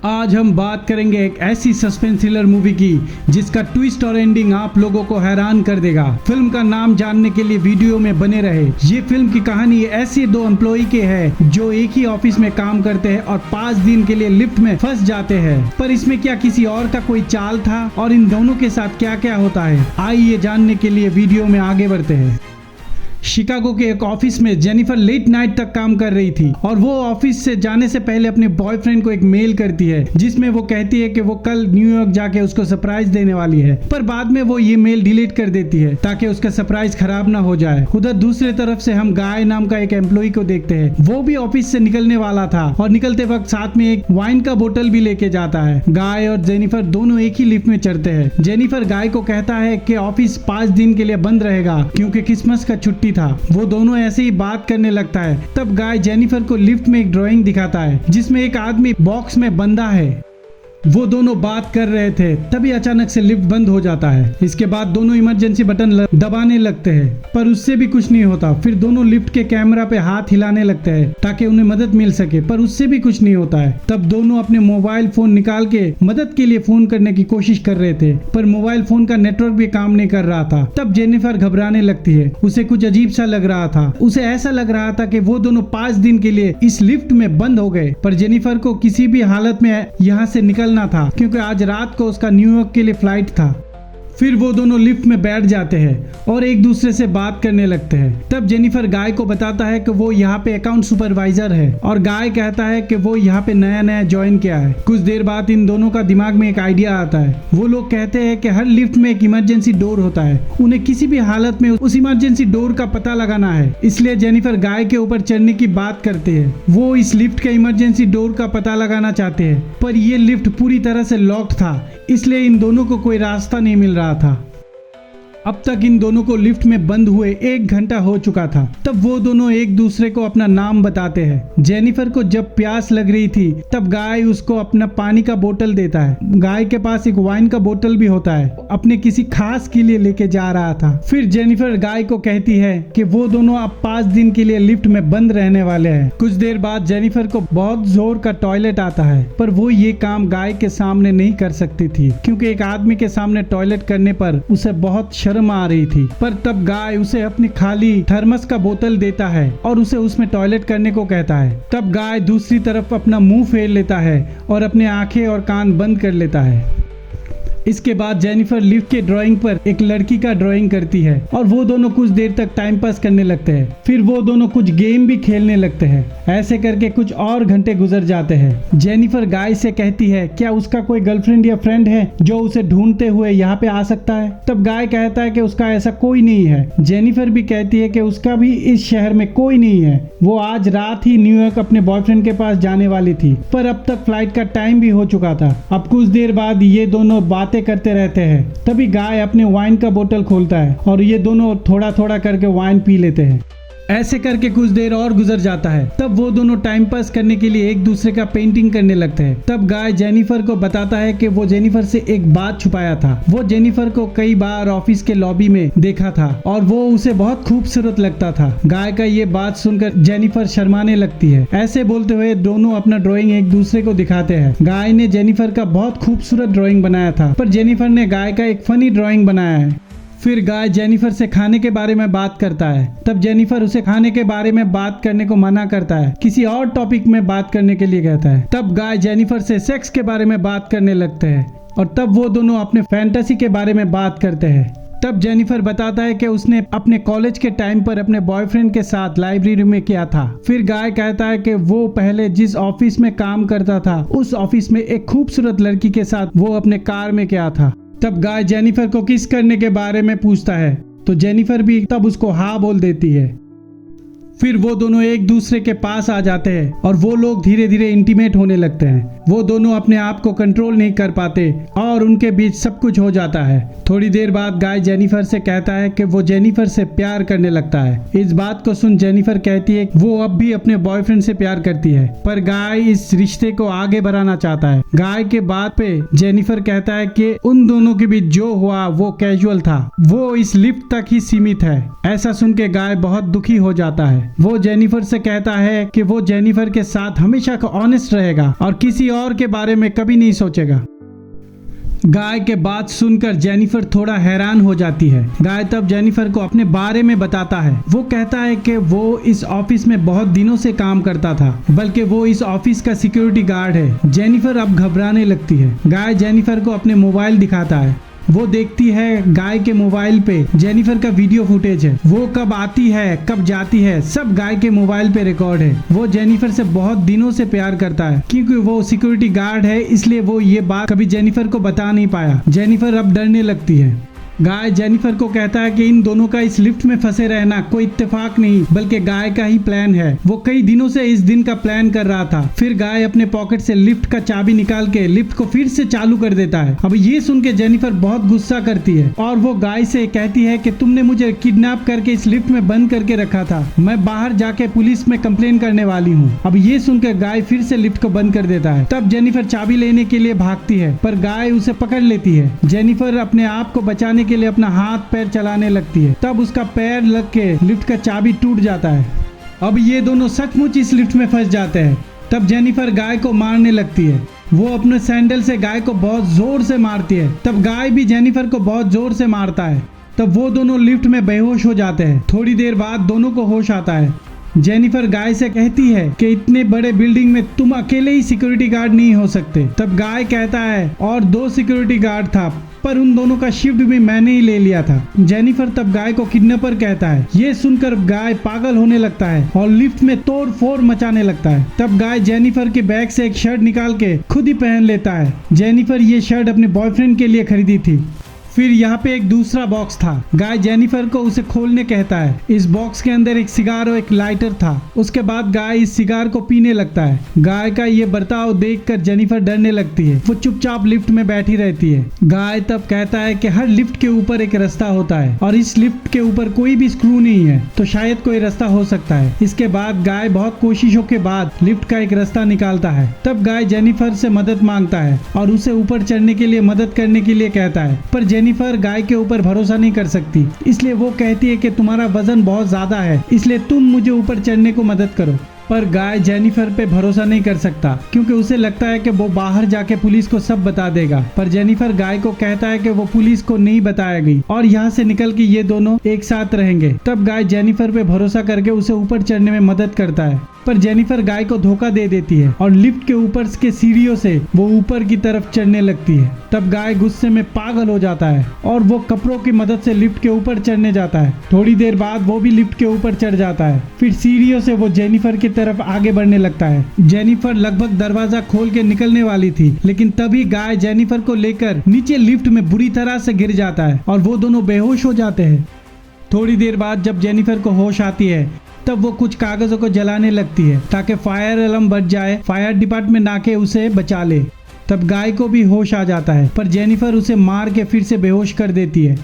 आज हम बात करेंगे एक ऐसी सस्पेंस थ्रिलर मूवी की जिसका ट्विस्ट और एंडिंग आप लोगों को हैरान कर देगा। फिल्म का नाम जानने के लिए वीडियो में बने रहे। ये फिल्म की कहानी ऐसे दो एम्प्लॉय के है जो एक ही ऑफिस में काम करते हैं और 5 दिन के लिए लिफ्ट में फंस जाते हैं। पर इसमें क्या किसी और का कोई चाल था और इन दोनों के साथ क्या क्या होता है, आइए जानने के लिए वीडियो में आगे बढ़ते हैं। शिकागो के एक ऑफिस में जेनिफर लेट नाइट तक काम कर रही थी और वो ऑफिस से जाने से पहले अपने बॉयफ्रेंड को एक मेल करती है जिसमें वो कहती है कि वो कल न्यूयॉर्क जाके उसको सरप्राइज देने वाली है। पर बाद में वो ये मेल डिलीट कर देती है ताकि उसका सरप्राइज खराब ना हो जाए। उधर दूसरे तरफ से हम गाय नाम का एक एम्प्लॉय को देखते हैं। वो भी ऑफिस से निकलने वाला था और निकलते वक्त साथ में एक वाइन का बोतल भी लेके जाता है। गाय और जेनिफर दोनों एक ही लिफ्ट में चढ़ते हैं। जेनिफर गाय को कहता है कि ऑफिस 5 दिन के लिए बंद रहेगा क्योंकि क्रिसमस का छुट्टी था। वो दोनों ऐसे ही बात करने लगता है। तब गाय जेनिफर को लिफ्ट में एक ड्राइंग दिखाता है जिसमें एक आदमी बॉक्स में बंधा है। वो दोनों बात कर रहे थे तभी अचानक से लिफ्ट बंद हो जाता है। इसके बाद दोनों इमरजेंसी बटन दबाने लगते हैं पर उससे भी कुछ नहीं होता। फिर दोनों लिफ्ट के कैमरा पे हाथ हिलाने लगते हैं ताकि उन्हें मदद मिल सके पर उससे भी कुछ नहीं होता है। तब दोनों अपने मोबाइल फोन निकाल के मदद के लिए फोन करने की कोशिश कर रहे थे पर मोबाइल फोन का नेटवर्क भी काम नहीं कर रहा था। तब जेनिफर घबराने लगती है। उसे कुछ अजीब सा लग रहा था। उसे ऐसा लग रहा था कि वो दोनों 5 दिन के लिए इस लिफ्ट में बंद हो गए। पर जेनिफर को किसी भी हालत में यहाँ से निकलना था क्योंकि आज रात को उसका न्यूयॉर्क के लिए फ्लाइट था। फिर वो दोनों लिफ्ट में बैठ जाते हैं और एक दूसरे से बात करने लगते हैं। तब जेनिफर गाय को बताता है कि वो यहाँ पे अकाउंट सुपरवाइजर है और गाय कहता है कि वो यहाँ पे नया ज्वाइन किया है। कुछ देर बाद इन दोनों का दिमाग में एक आइडिया आता है। वो लोग कहते हैं कि हर लिफ्ट में एक इमरजेंसी डोर होता है, उन्हें किसी भी हालत में उस इमरजेंसी डोर का पता लगाना है। इसलिए जेनिफर गाय के ऊपर चढ़ने की बात करते हैं। वो इस लिफ्ट के इमरजेंसी डोर का पता लगाना चाहते हैं पर ये लिफ्ट पूरी तरह से लॉक्ड था, इसलिए इन दोनों को कोई रास्ता नहीं मिल रहा था। अब तक इन दोनों को लिफ्ट में बंद हुए 1 घंटा हो चुका था। तब वो दोनों एक दूसरे को अपना नाम बताते हैं। जेनिफर को जब प्यास लग रही थी तब गाय उसको अपना पानी का बोतल देता है। गाय के पास एक वाइन का बोतल भी होता है, अपने किसी खास के लिए लेके जा रहा था। फिर जेनिफर गाय को कहती है कि वो दोनों अब 5 दिन के लिए लिफ्ट में बंद रहने वाले हैं। कुछ देर बाद जेनिफर को बहुत जोर का टॉयलेट आता है पर वो ये काम गाय के सामने नहीं कर सकती थी क्योंकि एक आदमी के सामने टॉयलेट करने पर उसे बहुत शर्म आ रही थी। पर तब गाय उसे अपनी खाली थर्मस का बोतल देता है और उसे उसमें टॉयलेट करने को कहता है। तब गाय दूसरी तरफ अपना मुंह फेर लेता है और अपने आंखें और कान बंद कर लेता है। इसके बाद जेनिफर लिफ्ट के ड्राइंग पर एक लड़की का ड्राइंग करती है और वो दोनों कुछ देर तक टाइम पास करने लगते हैं। फिर वो दोनों कुछ गेम भी खेलने लगते हैं। ऐसे करके कुछ और घंटे गुजर जाते हैं। जेनिफर गाय से कहती है क्या उसका कोई गर्लफ्रेंड या फ्रेंड है जो उसे ढूंढते हुए यहाँ पे आ सकता है। तब गाय कहता है कि उसका ऐसा कोई नहीं है। जेनिफर भी कहती है कि उसका भी इस शहर में कोई नहीं है। वो आज रात ही न्यूयॉर्क अपने बॉयफ्रेंड के पास जाने वाली थी पर अब तक फ्लाइट का टाइम भी हो चुका था। अब कुछ देर बाद ये दोनों बातें करते रहते हैं। तभी गाय अपने वाइन का बोतल खोलता है और ये दोनों थोड़ा थोड़ा करके वाइन पी लेते हैं। ऐसे करके कुछ देर और गुजर जाता है। तब वो दोनों टाइम पास करने के लिए एक दूसरे का पेंटिंग करने लगते हैं। तब गाय जेनिफर को बताता है कि वो जेनिफर से एक बात छुपाया था। वो जेनिफर को कई बार ऑफिस के लॉबी में देखा था और वो उसे बहुत खूबसूरत लगता था। गाय का ये बात सुनकर जेनिफर शर्माने लगती है। ऐसे बोलते हुए दोनों अपना ड्राइंग एक दूसरे को दिखाते हैं। गाय ने जेनिफर का बहुत खूबसूरत ड्राइंग बनाया था पर जेनिफर ने गाय का एक फनी ड्राइंग बनाया है। फिर गाय जेनिफर से खाने के बारे में बात करता है। तब जेनिफर उसे खाने के बारे में बात करने को मना करता है, किसी और टॉपिक में बात करने के लिए कहता है। तब गाय जेनिफर से सेक्स के बारे में बात करने लगते हैं और तब वो दोनों अपने फैंटेसी के बारे में बात करते हैं। तब जेनिफर बताता है कि उसने अपने कॉलेज के टाइम पर अपने बॉयफ्रेंड के साथ लाइब्रेरी में किया था। फिर गाय कहता है कि वो पहले जिस ऑफिस में काम करता था उस ऑफिस में एक खूबसूरत लड़की के साथ वो अपने कार में किया था। तब गाय जेनिफर को किस करने के बारे में पूछता है तो जेनिफर भी तब उसको हाँ बोल देती है। फिर वो दोनों एक दूसरे के पास आ जाते हैं और वो लोग धीरे धीरे इंटीमेट होने लगते हैं। वो दोनों अपने आप को कंट्रोल नहीं कर पाते और उनके बीच सब कुछ हो जाता है। थोड़ी देर बाद गाय जेनिफर से कहता है कि वो जेनिफर से प्यार करने लगता है। इस बात को सुन जेनिफर कहती है वो अब भी अपने बॉयफ्रेंड से प्यार करती है पर गाय इस रिश्ते को आगे बढ़ाना चाहता है। गाय के बात पे जेनिफर कहता है कि उन दोनों के बीच जो हुआ वो कैजुअल था, वो इस लिफ्ट तक ही सीमित है। ऐसा सुन के गाय बहुत दुखी हो जाता है। वो जेनिफर से कहता है कि वो जेनिफर के साथ हमेशा ऑनेस्ट रहेगा और किसी और के बारे में कभी नहीं सोचेगा। गाय के बात सुनकर जेनिफर थोड़ा हैरान हो जाती है। गाय तब जेनिफर को अपने बारे में बताता है। वो कहता है कि वो इस ऑफिस में बहुत दिनों से काम करता था, बल्कि वो इस ऑफिस का सिक्योरिटी गार्ड है। जेनिफर अब घबराने लगती है। गाय जेनिफर को अपने मोबाइल दिखाता है। वो देखती है गाय के मोबाइल पे जेनिफर का वीडियो फुटेज है। वो कब आती है कब जाती है सब गाय के मोबाइल पे रिकॉर्ड है। वो जेनिफर से बहुत दिनों से प्यार करता है। क्योंकि वो सिक्योरिटी गार्ड है इसलिए वो ये बात कभी जेनिफर को बता नहीं पाया। जेनिफर अब डरने लगती है। गाय जेनिफर को कहता है कि इन दोनों का इस लिफ्ट में फंसे रहना कोई इत्तेफाक नहीं बल्कि गाय का ही प्लान है। वो कई दिनों से इस दिन का प्लान कर रहा था। फिर गाय अपने पॉकेट से लिफ्ट का चाबी निकाल के लिफ्ट को फिर से चालू कर देता है। अब ये सुन के जेनिफर बहुत गुस्सा करती है और वो गाय से कहती है कि तुमने मुझे किडनैप करके इस लिफ्ट में बंद करके रखा था। मैं बाहर जाके पुलिस में कंप्लेन करने वाली हूँ। अब ये सुनकर गाय फिर से लिफ्ट को बंद कर देता है। तब जेनिफर चाबी लेने के लिए भागती है पर गाय उसे पकड़ लेती है। जेनिफर अपने आप को बचाने के लिए अपना हाथ पैर चलाने लगती है। तब उसका पैर लग के लिफ्ट का चाबी टूट जाता है। अब ये दोनों सचमुच इस लिफ्ट में फंस जाते हैं। तब जेनिफर गाय को मारने लगती है। वो अपने सैंडल से गाय को बहुत जोर से मारती है। तब गाय भी जेनिफर को बहुत जोर से मारता है। तब वो दोनों लिफ्ट में बेहोश हो जाते हैं। थोड़ी देर बाद दोनों को होश आता है। जेनिफर गाय से कहती है कि इतने बड़े बिल्डिंग में तुम अकेले ही सिक्योरिटी गार्ड नहीं हो सकते। तब गाय कहता है और 2 सिक्योरिटी गार्ड था पर उन दोनों का शिफ्ट भी मैंने ही ले लिया था। जेनिफर तब गाय को किडनैपर कहता है। ये सुनकर गाय पागल होने लगता है और लिफ्ट में तोड़ फोड़ मचाने लगता है। तब गाय जेनिफर के बैग से एक शर्ट निकाल के खुद ही पहन लेता है। जेनिफर ये शर्ट अपने बॉयफ्रेंड के लिए खरीदी थी। फिर यहाँ पे एक दूसरा बॉक्स था। गाय जेनिफर को उसे खोलने कहता है। इस बॉक्स के अंदर एक सिगार और एक लाइटर था। उसके बाद गाय इस सिगार को पीने लगता है। गाय का ये बर्ताव देखकर जेनिफर डरने लगती है। वो चुपचाप लिफ्ट में बैठी रहती है। गाय तब कहता है कि हर लिफ्ट के ऊपर एक रास्ता होता है और इस लिफ्ट के ऊपर कोई भी स्क्रू नहीं है तो शायद कोई रास्ता हो सकता है। इसके बाद गाय बहुत कोशिशों के बाद लिफ्ट का एक रास्ता निकालता है। तब गाय जेनिफर से मदद मांगता है और उसे ऊपर चढ़ने के लिए मदद करने के लिए कहता है। पर जेनिफर गाय के ऊपर भरोसा नहीं कर सकती इसलिए वो कहती है कि तुम्हारा वजन बहुत ज्यादा है इसलिए तुम मुझे ऊपर चढ़ने को मदद करो। पर गाय जेनिफर पे भरोसा नहीं कर सकता क्योंकि उसे लगता है कि वो बाहर जाके पुलिस को सब बता देगा। पर जेनिफर गाय को कहता है कि वो पुलिस को नहीं बताएगी और यहाँ से निकल के ये दोनों एक साथ रहेंगे। तब गाय जेनिफर पे भरोसा करके उसे ऊपर चढ़ने में मदद करता है। पर जेनिफर गाय को धोखा दे देती है और लिफ्ट के ऊपर के सीढ़ियों से वो ऊपर की तरफ चढ़ने लगती है। तब गाय गुस्से में पागल हो जाता है और वो कपड़ों की मदद से लिफ्ट के ऊपर चढ़ने जाता है। थोड़ी देर बाद वो भी लिफ्ट के ऊपर चढ़ जाता है। फिर सीढ़ियों से वो जेनिफर की तरफ आगे बढ़ने लगता है। जेनिफर लगभग दरवाजा खोल के निकलने वाली थी लेकिन तभी गाय जेनिफर को लेकर नीचे लिफ्ट में बुरी तरह से गिर जाता है और वो दोनों बेहोश हो जाते हैं। थोड़ी देर बाद जब जेनिफर को होश आती है तब वो कुछ कागजों को जलाने लगती है ताकि फायर अलार्म बज जाए, फायर डिपार्टमेंट आके उसे बचा ले। तब गाय को भी होश आ जाता है पर जेनिफर उसे मार के फिर से बेहोश कर देती है।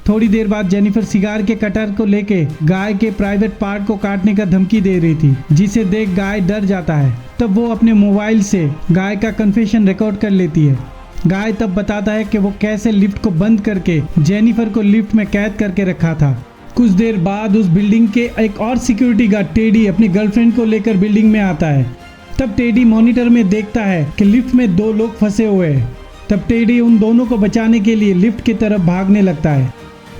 थोड़ी देर बाद जेनिफर सिगार के कटर को लेके गाय के प्राइवेट पार्ट को काटने का धमकी दे रही थी जिसे देख गाय डर जाता है। तब वो अपने मोबाइल से गाय का कन्फेशन रिकॉर्ड कर लेती है। गाय तब बताता है कि वो कैसे लिफ्ट को बंद करके जेनिफर को लिफ्ट में कैद करके रखा था। कुछ देर बाद उस बिल्डिंग के एक और सिक्योरिटी गार्ड टेडी अपनी गर्लफ्रेंड को लेकर बिल्डिंग में आता है। तब टेडी मॉनिटर में देखता है कि लिफ्ट में 2 लोग फंसे हुए हैं। तब टेडी उन दोनों को बचाने के लिए लिफ्ट की तरफ भागने लगता है।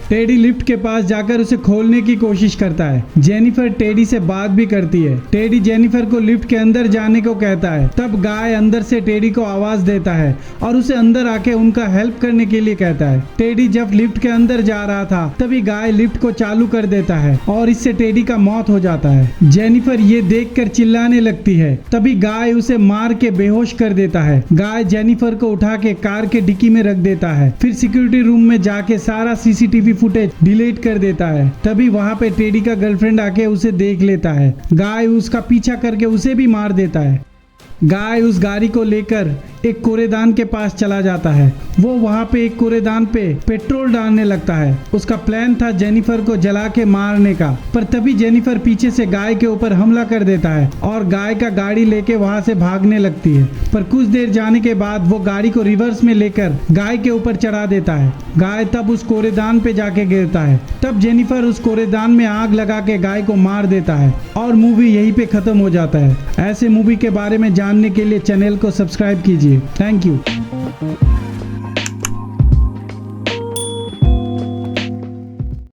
टेडी लिफ्ट के पास जाकर उसे खोलने की कोशिश करता है। जेनिफर टेडी से बात भी करती है। टेडी जेनिफर को लिफ्ट के अंदर जाने को कहता है। तब गाय अंदर से टेडी को आवाज देता है और उसे अंदर आके उनका हेल्प करने के लिए कहता है। टेडी जब लिफ्ट के अंदर जा रहा था तभी गाय लिफ्ट को चालू कर देता है और इससे टेडी का मौत हो जाता है। जेनिफर ये देखकर चिल्लाने लगती है। तभी गाय उसे मार के बेहोश कर देता है। गाय जेनिफर को उठा के कार के डिक्की में रख देता है। फिर सिक्योरिटी रूम में जाके सारा सीसीटीवी फुटेज डिलीट कर देता है। तभी वहां पे टेडी का गर्लफ्रेंड आके उसे देख लेता है। गाय उसका पीछा करके उसे भी मार देता है। गाय उस गाड़ी को लेकर एक कूड़ेदान के पास चला जाता है। वो वहाँ पे एक कूड़ेदान पे पेट्रोल डालने लगता है। उसका प्लान था जेनिफर को जला के मारने का, पर तभी जेनिफर पीछे से गाय के ऊपर हमला कर देता है और गाय का गाड़ी लेके वहाँ से भागने लगती है। पर कुछ देर जाने के बाद वो गाड़ी को रिवर्स में लेकर गाय के ऊपर चढ़ा देता है। गाय तब उस कूड़ेदान पे जाके गिरता है। तब जेनिफर उस कूड़ेदान में आग लगा के गाय को मार देता है और मूवी यहीं पे खत्म हो जाता है। ऐसे मूवी के बारे में जानने के लिए चैनल को सब्सक्राइब कीजिए। Thank you.